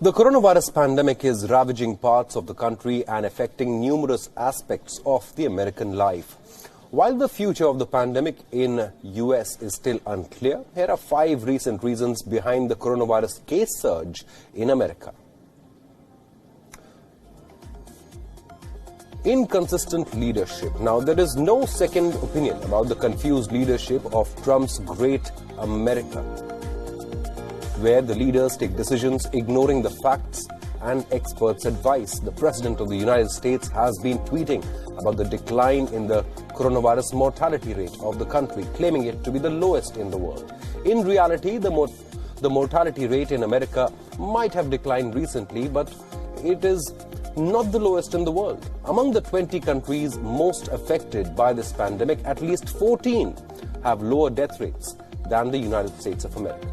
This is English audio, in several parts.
The coronavirus pandemic is ravaging parts of the country and affecting numerous aspects of the American life. While the future of the pandemic in US is still unclear, here are 5 recent reasons behind the coronavirus case surge in America. Inconsistent leadership. Now, there is no second opinion about the confused leadership of Trump's great America, where the leaders take decisions ignoring the facts and experts' advice. The President of the United States has been tweeting about the decline in the coronavirus mortality rate of the country, claiming it to be the lowest in the world. In reality, the mortality rate in America might have declined recently, but it is not the lowest in the world. Among the 20 countries most affected by this pandemic, at least 14 have lower death rates than the United States of America.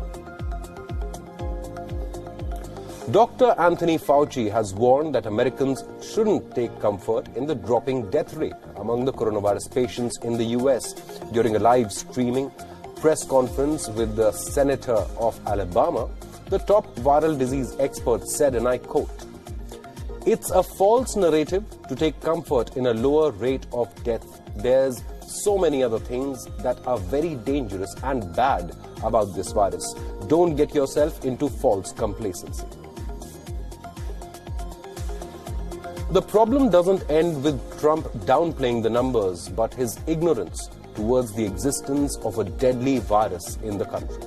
Dr. Anthony Fauci has warned that Americans shouldn't take comfort in the dropping death rate among the coronavirus patients in the US. During a live streaming press conference with the Senator of Alabama, the top viral disease expert said, and I quote, "It's a false narrative to take comfort in a lower rate of death. There's so many other things that are very dangerous and bad about this virus. Don't get yourself into false complacency." The problem doesn't end with Trump downplaying the numbers, but his ignorance towards the existence of a deadly virus in the country.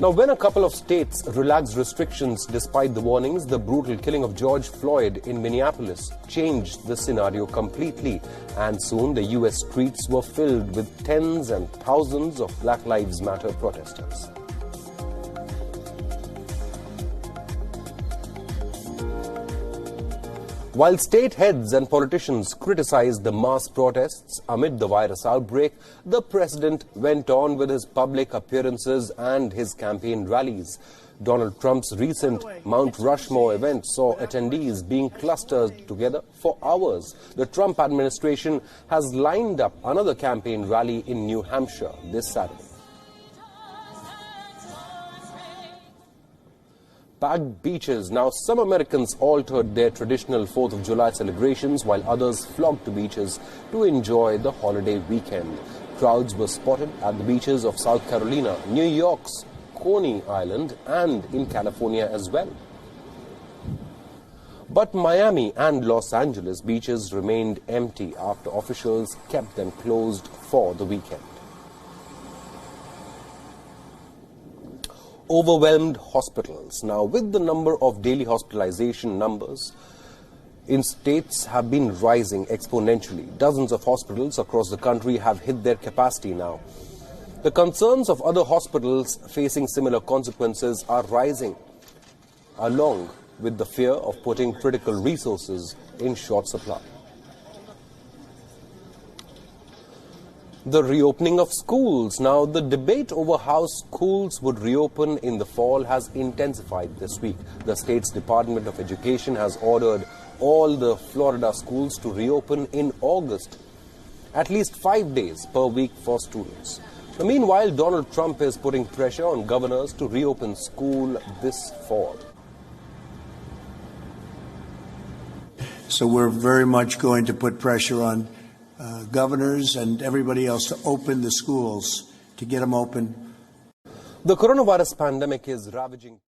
Now, when a couple of states relaxed restrictions despite the warnings, the brutal killing of George Floyd in Minneapolis changed the scenario completely, and soon the US streets were filled with tens and thousands of Black Lives Matter protesters. While state heads and politicians criticized the mass protests amid the virus outbreak, the president went on with his public appearances and his campaign rallies. Donald Trump's recent Mount Rushmore event saw attendees being clustered together for hours. The Trump administration has lined up another campaign rally in New Hampshire this Saturday. Packed beaches. Now, some Americans altered their traditional 4th of July celebrations while others flocked to beaches to enjoy the holiday weekend. Crowds were spotted at the beaches of South Carolina, New York's Coney Island, and in California as well. But Miami and Los Angeles beaches remained empty after officials kept them closed for the weekend. Overwhelmed hospitals. Now, with the number of daily hospitalization numbers in states have been rising exponentially, dozens of hospitals across the country have hit their capacity now. The concerns of other hospitals facing similar consequences are rising, along with the fear of putting critical resources in short supply. The reopening of schools. Now, the debate over how schools would reopen in the fall has intensified this week. The state's Department of Education has ordered all the Florida schools to reopen in August, at least 5 days per week for students. Now, meanwhile, Donald Trump is putting pressure on governors to reopen school this fall. So we're very much going to put pressure on governors and everybody else to open the schools, to get them open. The coronavirus pandemic is ravaging